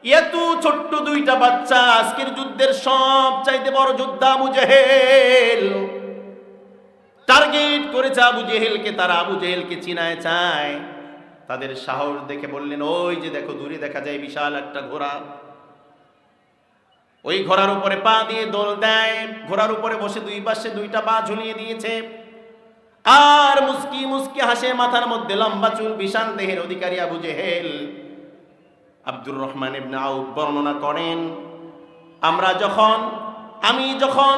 এত ছোট্ট দুইটা বাচ্চা আজকের যুদ্ধের সব চাইতে বড় যোদ্ধা আবু জেহেল টার্গেট করেছে আবু জেহেলকে। তারা আবু জেহেলকে চিনায় চায়। তাদের সাহস দেখে বললেন, ওই যে দেখো দূরে দেখা যায় বিশাল একটা ঘোড়া, ওই ঘোড়ার উপরে পা দিয়ে দোল দেয়, ঘোড়ার উপরে বসে দুই পাশে দুইটা পা ঝুলিয়ে দিয়েছে, আর মুস্কি মুস্কি হাসে, মাথার মধ্যে লম্বা চুল, বিশাল দেহের অধিকারী আবু জেহেল। আব্দুর রহমান ইবনে আউফ বর্ণনা করেন, আমি যখন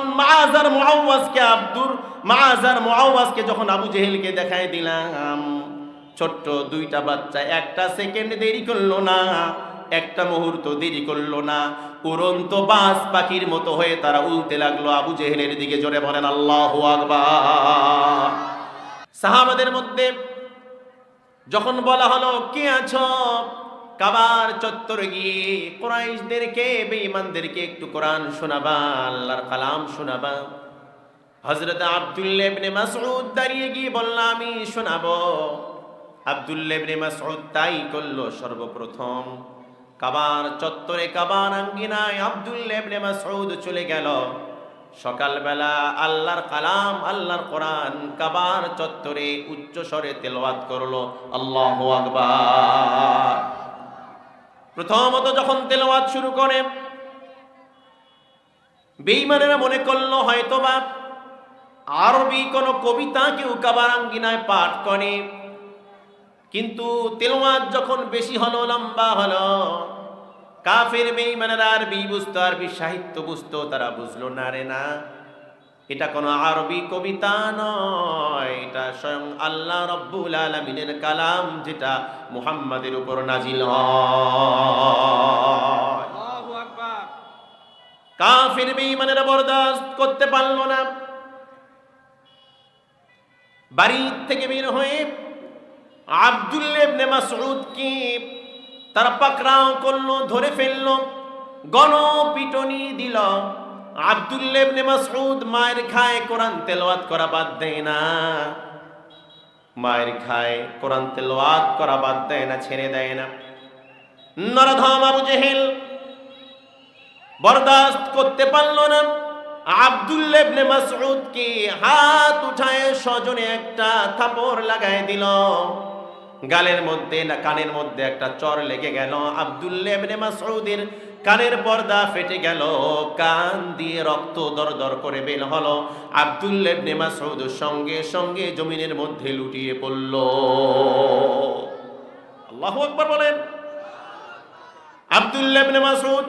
মুআওয়াজকে যখন আবু জেহেলকে দেখাই দিলাম, ছোট্ট দুইটা বাচ্চা একটা সেকেন্ড দেরি করলো না, একটা মুহূর্ত দেরি করলো না, উড়ন্ত বাজ পাখির মতো হয়ে তারা উড়তে লাগলো আবু জেহেলের দিকে। জোরে বলেন আল্লাহু আকবার। সাহাবাদের মধ্যে যখন বলা হলো কে আছো কাবার চত্বরে গিয়ে কুরাইশদেরকে, বেঈমানদেরকে একটু কোরআন শোনাবা, আল্লাহর কালাম শোনাবা, হযরত আব্দুল্লাহ ইবনে মাসউদ দাঁড়িয়ে গিয়ে বলল আমি শোনাবো। আব্দুল্লাহ ইবনে মাসউদ তাই করলো। সর্বপ্রথম কাবার চত্বরে, কাবার আঙ্গিনায় আব্দুল্লাহ ইবনে মাসউদ চলে গেল। সকালবেলা আল্লাহর কালাম, আল্লাহর কোরআন কাবার চত্বরে উচ্চ স্বরে তেলাওয়াত করলো। আল্লাহু আকবার। প্রথমত যখন তেলাওয়াত শুরু করে, বেঈমানেরা মনে করলো হয়তোবা আরবি কোন কবিতা কেউ কাবার আঙ্গিনায় পাঠ করে, কিন্তু তেলাওয়াত যখন বেশি হলো, লম্বা হলো, কাফের বেঈমানেরা আরবি বুঝতো, আরবি সাহিত্য বুঝতো, তারা বুঝলো না রে না, এটা কোনো আরবি কবিতা নয়, এটা স্বয়ং আল্লাহ রব্বুল আলামিনের কালাম, যেটা মুহাম্মাদের উপর নাজিল হয়। আল্লাহু আকবার। কাফের বেঈমানেরা বরদাস্ত করতে পারলো না। বাড়ি থেকে বের হয়ে আব্দুল্লাহ ইবনে মাসউদকে তারা পাকড়াও করলো, ধরে ফেললো, গণপিটনি দিল। আব্দুল্লাহ ইবনে মাসউদ মায়ের খায়, কোরআন তেলাওয়াত করা বাদ দেয় না, মায়ের খায়, কোরআন তেলাওয়াত করা বাদ দেয় না, ছেড়ে দেয় না। নরধম আবু জেহেল বরদাস্ত করতে পারলো না। আব্দুল্লাহ ইবনে মাসউদকে হাত উঠায় সজনে একটা থাপড় লাগায় দিল। গালের মধ্যে না কানের মধ্যে একটা চর লেগে গেল। আব্দুল্লাহ ইবনে মাসউদের কানের পর্দা ফেটে গেল, কান দিয়ে রক্ত দরদর করে বের হলো। আব্দুল্লাহ ইবনে মাসউদ সঙ্গে সঙ্গে জমিনের মধ্যে লুটিয়ে পড়ল। আল্লাহু আকবার বলেন। আব্দুল্লাহ ইবনে মাসউদ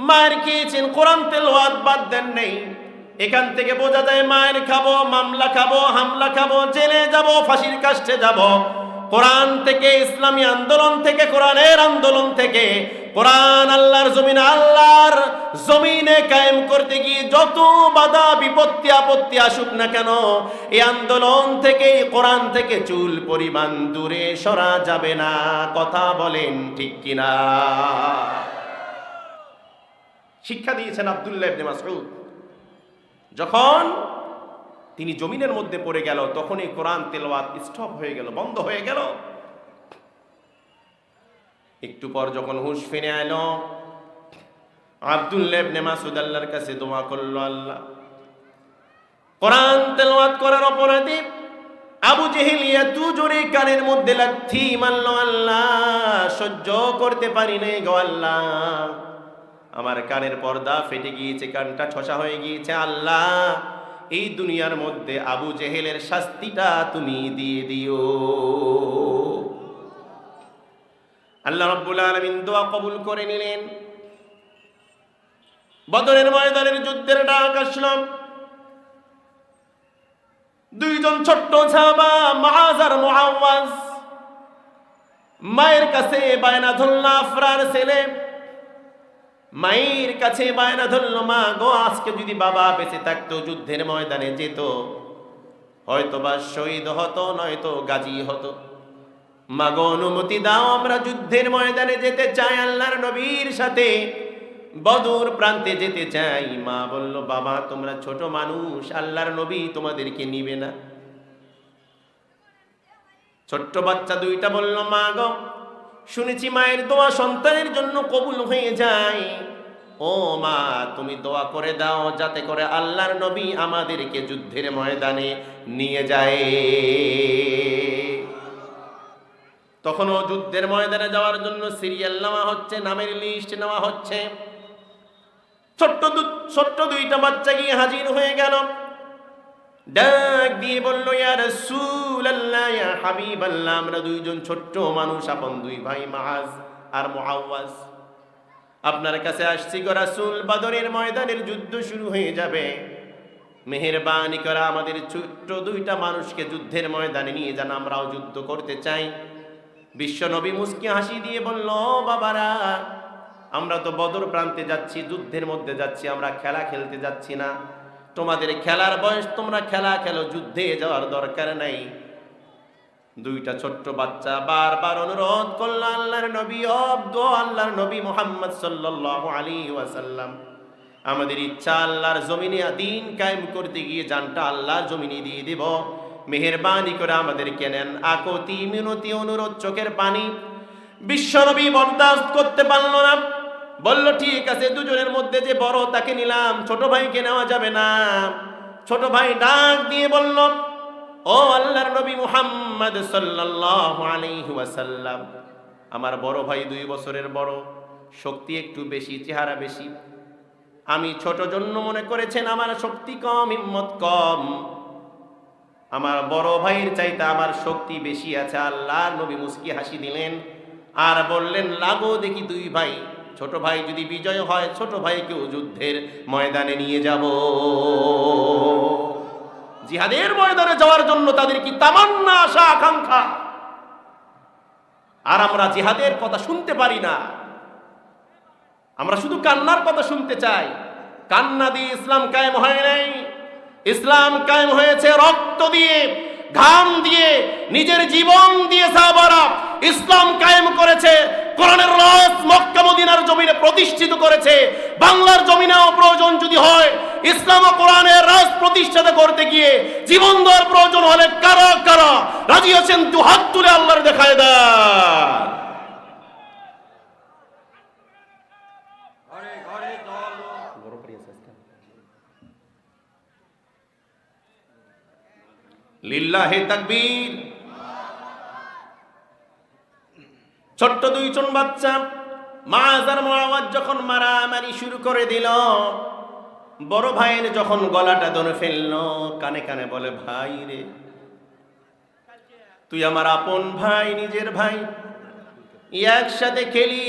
মায়ের খেয়েছেন, কোরআন তেলাওয়াত বাদ দেন নেই। এখান থেকে বোঝা যায় মায়ের খাবো, মামলা খাবো, হামলা খাবো, জেলে যাব, ফাঁসির কাস্টে যাব, কোরআন থেকে, ইসলামী আন্দোলন থেকে, কোরআনের আন্দোলন থেকে, কোরআন আল্লাহর জমিনে কায়েম করতে গিয়ে যত বাধা বিপত্তি আপত্তি আসুক না কেন, এই আন্দোলন থেকে, কোরআন থেকে চুল পরিমাণ দূরে সরা যাবে না। কথা বলেন ঠিক কিনা? শিক্ষা দিয়েছেন আব্দুল্লাহ ইবনে মাসউদ। যখন তিনি জমিনের মধ্যে পড়ে গেল, তখনই কোরআন তেলাওয়াত স্টপ হয়ে গেল, বন্ধ হয়ে গেল। একটু পর যখন হুঁশ ফিরে এলো, আব্দুল্লাহ ইবনে মাসউদ আল্লাহর কাছে দোয়া করলো, আল্লাহ, কোরআন তেলাওয়াত করার অপরাধে আবু জেহেল এত জোরে কানের মধ্যে লাথি মারলো, আল্লাহ সহ্য করতে পারি নাই গো আল্লাহ, আমার কানের পর্দা ফেটে গিয়েছে, কানটা ঠসা হয়ে গিয়েছে, আল্লাহ এই দুনিয়ার মধ্যে আবু জেহেলের শাস্তিটা তুমি দিয়ে দিও। আল্লাহ রাব্বুল আলামিন দোয়া কবুল করে নিলেন। বদরের ময়দানের যুদ্ধের ডাক আসলো। দুইজন ছোট্ট সাহাবা মুআজ আর মুআওয়াজ মায়ের কাছে বায়না ধরল, আফরার ছেলে মায়ের কাছে বায়না ধরল, মা গো, আজকে যদি বাবা বেঁচে থাকতো, যুদ্ধের ময়দানে যেত, হয়তো বা শহীদ হতো, নয়তো গাজী হতো। মা গো, অনুমতি দাও, আমরা যুদ্ধের ময়দানে যেতে চাই, আল্লাহর নবীর সাথে বদর প্রান্তে যেতে চাই। মা বলল, বাবা তোমরা ছোট মানুষ, আল্লাহর নবী তোমাদেরকে নিবে না। ছোট্ট বাচ্চা দুইটা বলল, মা গো, শুনেছি মায়ের দোয়া সন্তানের জন্য কবুল হয়ে যায়। ও মা, তুমি দোয়া করে দাও যাতে করে আল্লাহর নবী আমাদেরকে যুদ্ধের ময়দানে নিয়ে যায়। তখনও যুদ্ধের ময়দানে যাওয়ার জন্য সিরিয়াল নেওয়া হচ্ছে, নামের লিস্ট নেওয়া হচ্ছে। ছোট্ট দুইটা বাচ্চা গিয়ে হাজির হয়ে গেল। ডাক দিয়ে বলল, ইয়া রাসূলুল্লাহ, ইয়া হাবিবাল্লাহ, আমরা দুইজন ছোট্ট মানুষ, আপন দুই ভাই মাআজ আর মুআওয়াজ, আপনার কাছে আসছি গো রাসূল। বদরের ময়দানের যুদ্ধ শুরু হয়ে যাবে, মেহেরবানি করে আমাদের ছোট্ট দুইটা মানুষকে যুদ্ধের ময়দানে নিয়ে যান, আমরাও যুদ্ধ করতে চাই। বিশ্ব নবী মুস্কি হাসি দিয়ে বলল, বাবারা, আমরা তো বদর প্রান্তে যাচ্ছি, যুদ্ধের মধ্যে যাচ্ছি, আমরা খেলা খেলতে যাচ্ছি না। তোমাদের খেলার বয়স, তোমরা খেলা খেলো, যুদ্ধে যাওয়ার দরকার নাই। দুইটা ছোট্ট বাচ্চা বারবার অনুরোধ করল আল্লাহর নবী, আল্লাহর নবী মুহাম্মদ সাল্লাল্লাহু আলাইহি ওয়াসাল্লাম, আমাদের ইচ্ছা আল্লাহর জমিনে দ্বীন কায়েম করতে গিয়ে জানটা আল্লাহর জমিনে দিয়ে দেব, মেহেরবানি করে আমাদেরকে নেন। আকতি মিনতি অনুরোধ, চোখের পানি। বিশ্বনবী বরদাস্ত করতে পারল না, বলল, ঠিক আছে, দুজনের মধ্যে যে বড় তাকে নিলাম, ছোট ভাইকে নেওয়া যাবে না। ছোট ভাই ডাক দিয়ে বলল, ও আল্লাহর নবী মুহাম্মদ সাল্লাল্লাহু আলাইহি ওয়াসাল্লাম, আমার বড় ভাই 2 বছরের বড়, শক্তি একটু বেশি, চেহারা বেশি। আমি ছোট জন্য মনে করেছেন আমার শক্তি কম, হিম্মত কম। আমার বড় ভাইয়ের চাইতে আমার শক্তি বেশি আছে। আল্লাহর নবী মুস্কি হাসি দিলেন আর বললেন, লাগো দেখি 2 ভাই, ছোট ভাই যদি বিজয় হয় ছোট ভাইকেও যুদ্ধের ময়দানে নিয়ে যাব। জিহাদের ময়দানে যাওয়ার জন্য তাদের কি তামান্না, আশা, আকাঙ্ক্ষা। আর আমরা জিহাদের কথা শুনতে পারি না, আমরা শুধু কান্নার কথা শুনতে চাই। কান্না দিয়ে ইসলাম কায়েম হয় নাই। ইসলাম কায়েম হয়েছে রক্ত দিয়ে, ঘাম দিয়ে, নিজের জীবন দিয়ে। সাহাবারা ইসলাম কায়েম করেছে, কোরআনের রাজ মক্কা মদিনার জমিনে প্রতিষ্ঠিত করেছে। বাংলার জমিনেও প্রয়োজন যদি হয় ইসলাম ও কোরআনের রাজ প্রতিষ্ঠা করতে গিয়ে জীবন দেওয়ার প্রয়োজন হলে কারা কারা রাজি আছেন? 2 হাত তুলে আল্লাহর দেখায় দেন। লিল্লাহে তাকবীর। ছোট্ট 2 জন বাচ্চা মাআজ আর মুআওয়াজ যখন মারামারি শুরু করে দিল, বড় ভাইয়ের যখন গলাটা ধরে ফেললো, কানে কানে বলে, ভাই রে, তুই আমার আপন ভাই, নিজের ভাই, একসাথে খেলি,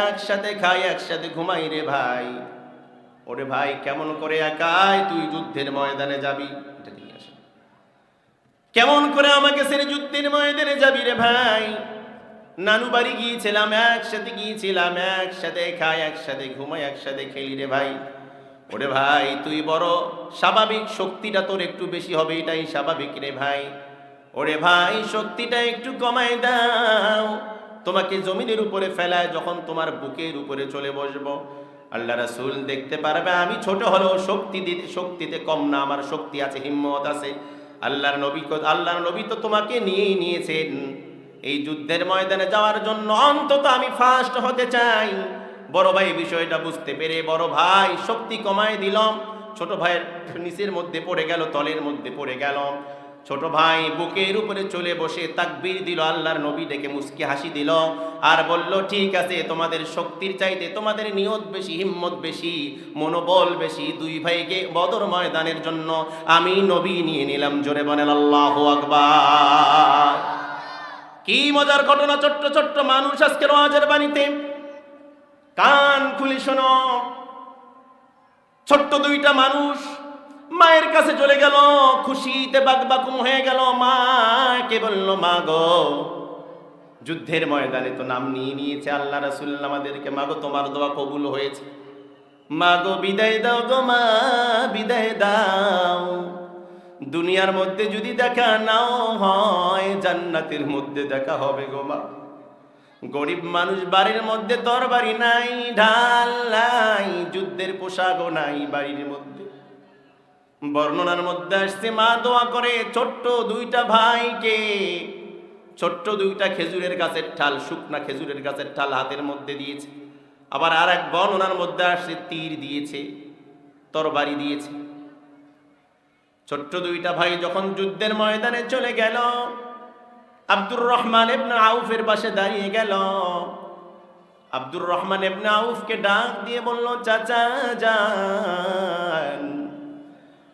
একসাথে খাই, একসাথে ঘুমাই রে ভাই। ওরে ভাই, কেমন করে একাই তুই যুদ্ধের ময়দানে যাবি? কেমন করে আমাকে ছেড়ে যুদ্ধের ময়দানে যাবি রে ভাই? নানু বাড়ি গিয়েছিলাম, একসাথে গিয়েছিলাম, একসাথে খাই, একসাথে ঘুমাই, একসাথে খেলি রে ভাই। ওরে ভাই, তুই বড়, স্বাভাবিক শক্তিটা তোর একটু বেশি হবে, এটাই স্বাভাবিক রে ভাই। ওরে ভাই, শক্তিটা একটু কমাই দাও, তোমাকে জমিনের উপরে ফেলায় যখন তোমার বুকের উপরে চলে বসবো, আল্লাহ রাসূল দেখতে পারবে আমি ছোট হলেও শক্তিতে কম না, আমার শক্তি আছে, হিম্মত আছে। আল্লাহর নবী তো তোমাকে নিয়েই নিয়েছেন এই যুদ্ধের ময়দানে যাওয়ার জন্য, অন্তত আমি ফার্স্ট হতে চাই। বড় ভাই বিষয়টা বুঝতে পেরে বড় ভাই শক্তি কমায় দিল, ছোট ভাইয়ের নিচের মধ্যে পড়ে গেল, তলের মধ্যে পড়ে গেল। ছোট ভাই বুকের উপরে চলে বসে তাকবীর দিল, আল্লাহর নবী ডেকে মুস্কি হাসি দিল আর বলল, ঠিক আছে, তোমাদের শক্তির চাইতে তোমাদের নিয়ত বেশি, হিম্মত বেশি, মনোবল বেশি। 2 ভাইকে বদর ময়দানের জন্য আমি নবী নিয়ে নিলাম। জোরে বলেন আল্লাহু আকবার। কি মজার ঘটনা! ছোট্ট ছোট্ট মানুষ আজকে ওয়াজের বাণীতে কান খুলে শোনো। ছোট্ট 2টা মানুষ মায়ের কাছে চলে গেল, খুশিতে বাকবাকুম হয়ে গেল। মাকে বলল, মা গো, যুদ্ধের ময়দানে তো নাম নিয়ে নিয়েছে আল্লাহ রাসূল আমাদেরকে, মা গো, তোমার দোয়া কবুল হয়েছে, মা গো, বিদায় দাও গো মা, বিদায় দাও। দুনিয়ার মধ্যে যদি দেখা নাও হয়, জান্নাতের মধ্যে দেখা হবে গো মা। গরিব মানুষ, বাড়ির মধ্যে তরবারি নাই, ঢাল নাই, যুদ্ধের পোশাকও নাই বাড়ির মধ্যে। বর্ণনার মধ্যে আসছে, মা দোয়া করে ছোট্ট 2টা ভাইকে ছোট্ট দুইটা খেজুরের গাছের ঠাল, শুকনা খেজুরের গাছের ঠাল হাতের মধ্যে দিয়েছে। আবার আর এক বর্ণনার মধ্যে আসছে তীর দিয়েছে, তরবারি দিয়েছে। ছোট্ট দুইটা ভাই যখন যুদ্ধের ময়দানে চলে গেল, আব্দুর রহমান ইবনে আউফের পাশে দাঁড়িয়ে গেল। আব্দুর রহমান ইবনে আউফকে ডাক দিয়ে বলল, চাচা যান,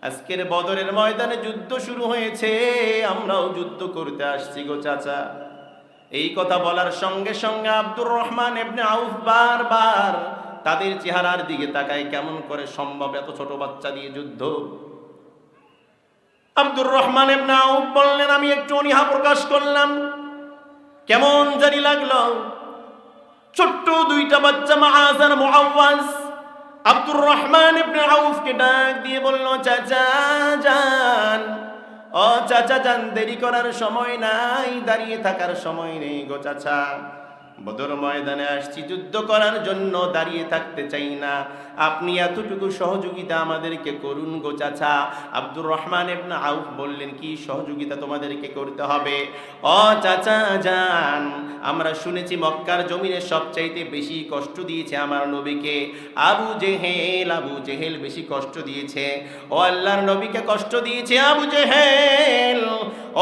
আজকের বদরের ময়দানে যুদ্ধ শুরু হয়েছে, আমরাও যুদ্ধ করতে আসছি গো চাচা। এই কথা বলার সঙ্গে সঙ্গে আব্দুর রহমান ইবনে আউফ বারবার তাদের চেহারার দিকে তাকায়, কেমন করে সম্ভব এত ছোট বাচ্চা দিয়ে যুদ্ধ। আব্দুর রহমান ইবনে আউফ বললেন, আমি একটু অনীহা প্রকাশ করলাম, কেমন জানি লাগলো। ছোট্ট দুইটা বাচ্চা মুআজ আর মুআওয়াজ আব্দুর রহমান ইবনে আউফকে ডাক দিয়ে বলল, চাচা যান, ও চাচা যান, দেরি করার সময় নাই, দাঁড়িয়ে থাকার সময় নেই গো চাচা। বদর ময়দানে আসছি যুদ্ধ করার জন্য, দাঁড়িয়ে থাকতে চাই না, আপনি এতটুকু সহযোগিতা আমাদেরকে করুন গো চাচা। আব্দুর রহমান ইবনে আউফ বললেন, কি সহযোগিতা তোমাদেরকে করতে হবে? ও চাচা যান, আমরা শুনেছি মক্কার জমিনে সবচাইতে বেশি কষ্ট দিয়েছে আমার নবীকে আবু জেহেল। আবু জেহেল বেশি কষ্ট দিয়েছে, ও আল্লাহর নবীকে কষ্ট দিয়েছে আবু জেহেল।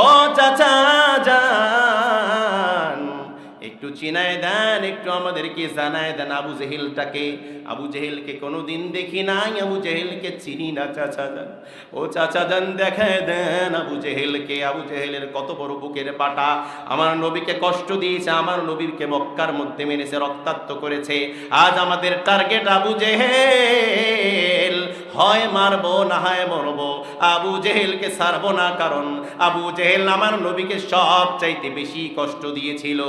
ও চাচা যান, একটু চিনায় দেন, একটু আমাদেরকে জানায় দেন আবু জেহেলটাকে। আবু জেহেলকে কোনোদিন দেখি নাই, আবু জেহেলকে চিনি না চাচা যান। ও চাচা যান, দেখায় দেন আবু জেহেলকে। আবু জেহেলের কত বড় বুকের পাটা, আমার নবীকে কষ্ট দিয়েছে, আমার নবীকে মক্কার মধ্যে মেরেছে, রক্তাক্ত করেছে। আজ আমাদের টার্গেট আবু জেহেল, হয় মারবো না হয় মরবো, আবু জেহেলকে ছাড়বো না, কারণ আবু জেহেল আমার নবীকে সব চাইতে বেশি কষ্ট দিয়েছিল।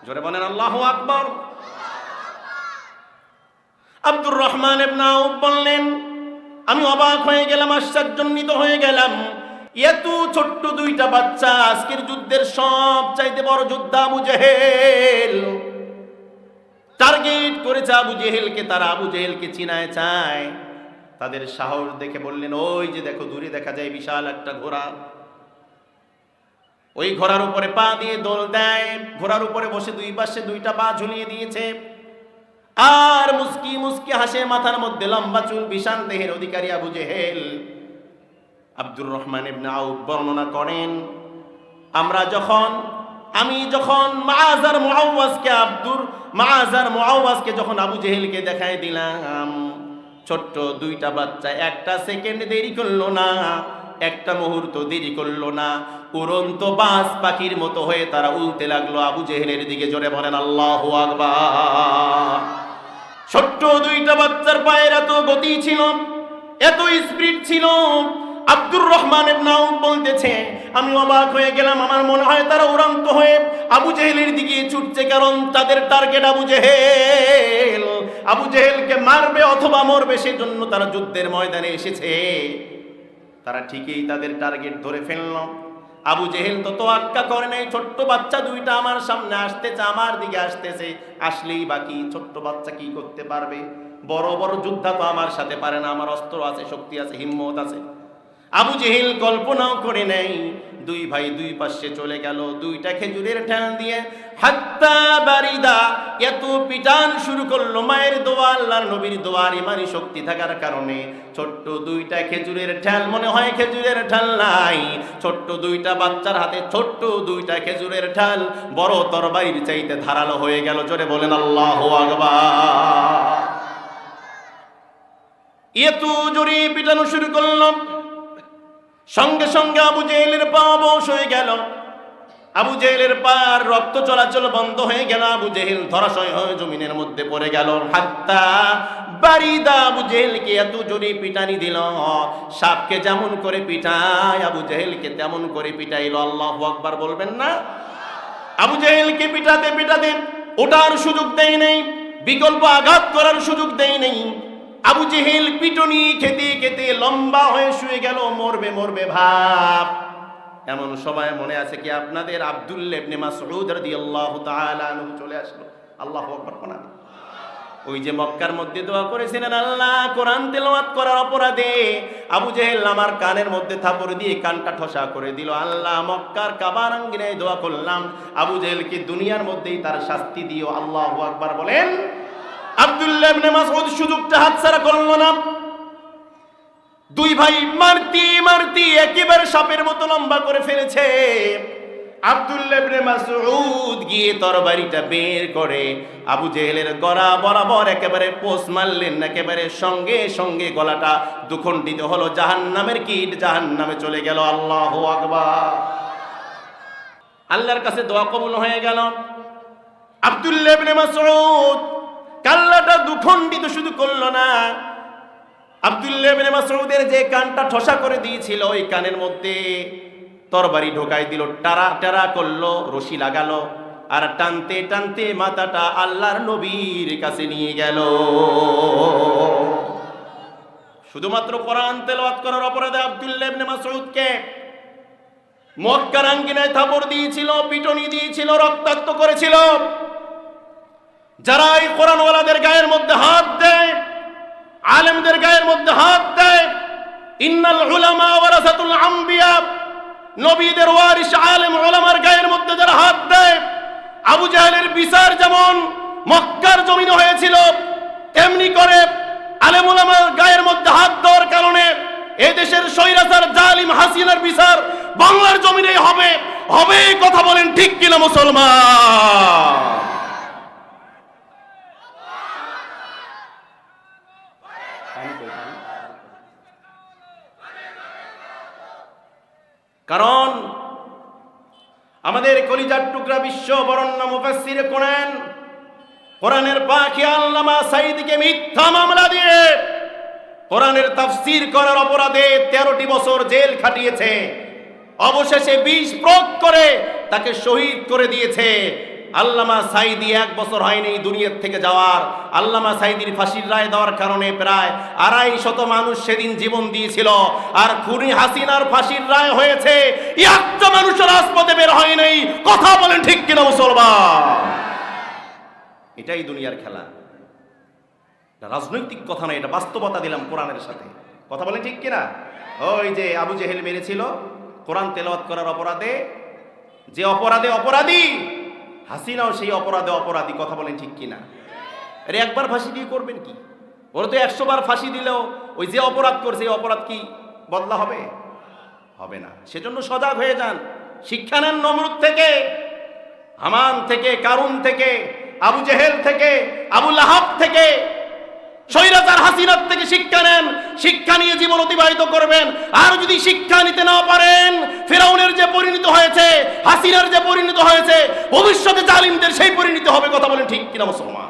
জোরে বলেন আল্লাহু আকবার। আব্দুর রহমান ইবনে আউফ বললেন, আমি অবাক হয়ে গেলাম, আশ্চর্যান্বিত হয়ে গেলাম, এত ছোট্ট দুইটা বাচ্চা, আজকের যুদ্ধের সব চাইতে বড় যোদ্ধা আবু জেহেল, টার্গেট করেছে আবু জেহেলকে, তারা আবু জেহেলকে চিনায় চায়। তাদের সাহস দেখে বললেন, ওই যে দেখো দূরে দেখা যায় বিশাল একটা ঘোড়া, ওই ঘোড়ার উপরে পা দিয়ে দোল দেয়, ঘোড়ার উপরে বসে দুই পাশে দুইটা পা ঝুলিয়ে দিয়েছে, আর মুস্কি মুস্কি হাসে, মাথার মধ্যে লম্বা চুল, বিশাল দেহের অধিকারী আবু জেহেল। আব্দুর রহমান ইবনে আউফ বর্ণনা করেন, আমি যখন মুআজ আর মুআওয়াজকে যখন আবু জেহেলকে দেখায় দিলাম, ছোট্ট দুইটা বাচ্চা একটা সেকেন্ড দেরি করলো না, একটা মুহূর্ত দেরি করলো না, উড়ন্ত বাজ পাখির মতো হয়ে তারা উড়তে লাগলো আবু জেহেলের দিকে। জোরে বলেন আল্লাহু আকবার। ছোট্ট দুইটা বাচ্চার পায়ের এত গতি ছিল, এত স্পিড ছিল, আব্দুর রহমান ইবনে আউফ বলতেছে, আমি অবাক হয়ে গেলাম, আমার মনে হয় তারা উড়ন্ত হয়ে আবু জেহেলের দিকে ছুটছে, কারণ তাদের টার্গেট আবু জেহেল। আবু জেহেলকে মারবে অথবা মরবে, সেজন্য তারা যুদ্ধের ময়দানে এসেছে। তারা ঠিকই তাদের টার্গেট ধরে ফেলল। আবু জেহেল তো তোয়াক্কা করে নাই, ছোট্ট বাচ্চা দুইটা আমার সামনে আসতেছে, আমার দিকে আসতেছে, আসলেই বাকি, ছোট্ট বাচ্চা কি করতে পারবে? বড় বড় যোদ্ধা তো আমার সাথে পারে না, আমার অস্ত্র আছে, শক্তি আছে, হিম্মত আছে। আবু জেহেল কল্পনাও করে নেই। দুই ভাই দুই পাশে চলে গেল, দুইটা খেজুরের ঠ্যাং দিয়ে হাত্তা বারিদা এত পিটান শুরু করলো। মায়ের দোয়া, আল্লাহর নবীর দোয়ার ইমানি শক্তি থাকার কারণে ছোট্ট দুইটা খেজুরের ঠ্যাল, মনে হয় খেজুরের ঠ্যাল নাই, ছোট্ট দুইটা বাচ্চার হাতে ছোট্ট দুইটা খেজুরের ঠ্যাল বড় তরবারির চাইতে ধারালো হয়ে গেল। জোরে বলেন আল্লাহু আকবার। এত জোরে পিটানো শুরু করলো, সঙ্গে সঙ্গে আবু জেহেলের পা অবশ হয়ে গেল, আবু জেহেলের পার রক্ত চলাচল বন্ধ হয়ে গেল, আবু জেহেল ধরাশয় হয়ে জমিনের মধ্যে পড়ে গেল। হাত্তা বারিদা, আবু জেহেলকে এত জোরে পিটানি দিল, সাপকে যেমন করে পিটায় আবু জেহেলকে তেমন করে পিটাইল। আল্লাহু আকবার বলবেন না? আবু জেহেলকে পিটাতে পিটাতে ওঠার সুযোগ দেয় নেই, বিকল্প আঘাত করার সুযোগ দেয় নেই। আবু জেহেল পিটনি খেতে খেতে লম্বা হয়ে শুয়ে গেল, মরবে মরবে ভাব। এমন সময় মনে আছে কি আপনাদের, আব্দুল্লাহ ইবনে মাসউদ রাদিয়াল্লাহু তাআলা আনহু চলে আসলো। আল্লাহু আকবার। ওই যে মক্কার মধ্যে দোয়া করেছিলেন, আল্লাহ কোরআন তেলাওয়াত করার অপরাধে আবু জেহেল আমার কানের মধ্যে থাপড় দিয়ে কানটা ঠসা করে দিল। আল্লাহ মক্কার কাবার আঙ্গিনায় দোয়া করলাম, আবু জেহেলকে দুনিয়ার মধ্যেই তার শাস্তি দিও। আল্লাহু আকবার বলেন। আব্দুল্লাহ ইবনে মাসউদ সুযোগটা হাতছাড়া করলো না। দুই ভাই মারতি একেবারে সাপের মতো লম্বা করে ফেলেছে। আব্দুল্লাহ ইবনে মাসউদ গিয়ে তরবারিটা বের করে আবু জেহেলের গলা বরাবর একেবারে পোষ মারলেন, একেবারে সঙ্গে সঙ্গে গলাটা দুখণ্ডিত হলো, জাহান্নামের কীট জাহান্নামে চলে গেল। আল্লাহু আকবার। আল্লাহর কাছে দোয়া কবুল হয়ে গেল। আব্দুল্লাহ ইবনে মাসউদ কাল্লাটা দুখণ্ডিত শুধু করলো না, আব্দুল্লাহ ইবনে মাসউদের যে কানটা ঠসা করে দিয়েছিল ওই কানের মধ্যে তরবারি ঢোকাই দিল, টারা টারা করলো, রশি লাগালো, আর টানতে টানতে মাথাটা আল্লাহর নবীর কাছে নিয়ে গেল। শুধুমাত্র কোরআন তেলাওয়াত করার অপরাধে আব্দুল্লাহ ইবনে মাসউদকে মক্কার আঙ্গিনায় থাপড় দিয়েছিল, পিটনি দিয়েছিল, রক্তাক্ত করেছিল। যারা এই কোরআনওয়ালাদের গায়ের মধ্যে হাত দেয়, আলেমদের গায়ের মধ্যে হাত দেয়, ইন্নাল উলামা ওয়ারাসাতুল আম্বিয়া, নবীদের ওয়ারিস আলেম উলামার গায়ের মধ্যে যারা হাত দেয়, আবু জাহেলের বিচার যেমন মক্কার জমিনে হয়েছিল, তেমনি করে আলেম উলামার গায়ের মধ্যে হাত দেওয়ার কারণে এই দেশের স্বৈরাচার জালিম হাসিনার বিচার বাংলার জমিনেই হবে। হবে কথা বলেন ঠিক কিনা মুসলমান? কারণ আমাদের কলিজার টুকরা বিশ্ব বরণ্য মুফাসসির কোরআনের পাখি আল্লামা সাঈদীকে মিথ্যা মামলা দিয়ে কোরআনের তাফসীর করার অপরাধে 13টি বছর জেল খাটিয়েছে। অবশেষে বিষ প্রয়োগ করে তাকে শহীদ করে দিয়েছে। আল্লামা সাঈদী 1 বছর হয়নি দুনিয়ার থেকে যাওয়ার। আল্লামা সাঈদীর ফাঁসির রায় দেওয়ার কারণে প্রায় 250 মানুষ সেদিন জীবন দিয়েছিল, আর খুনি হাসিনার ফাঁসির রায় হয়েছে, একটা মানুষ রাজপথে বের হয় নাই। কথা বলেন ঠিক কিনা মুসলমান? এটাই দুনিয়ার খেলা, রাজনৈতিক কথা নয়, এটা বাস্তবতা দিলাম কোরআনের সাথে। কথা বলেন ঠিক কিনা? ওই যে আবু জেহেল মেরেছিল কোরআন তেলাওয়াত করার অপরাধে, যে অপরাধে অপরাধী, হাসিনাও সেই অপরাধে অপরাধী। কথা বলেন ঠিক কিনা? আরে একবার ফাঁসি দিয়ে করবেন কি? ওরা তো 100 বার ফাঁসি দিলেও ওই যে অপরাধ করছে এই অপরাধ কি বদলা হবে? হবে না। সেজন্য সজাগ হয়ে যান, শিক্ষা নেন নমরুদ থেকে, হামান থেকে, কারুন থেকে, আবু জেহেল থেকে, আবু লাহাব থেকে, স্বৈরাচার হাসিনার থেকে শিক্ষা নেন। শিক্ষা নিয়ে জীবন অতিবাহিত করবেন। আর যদি শিক্ষা নিতে না পারেন, ফিরাউনের যে পরিণত হয়েছে, হাসিনার যে পরিণত হয়েছে, ভবিষ্যতে জালিমদের সেই পরিণত হবে। কথা বলেন ঠিক কিনা মুসলমান?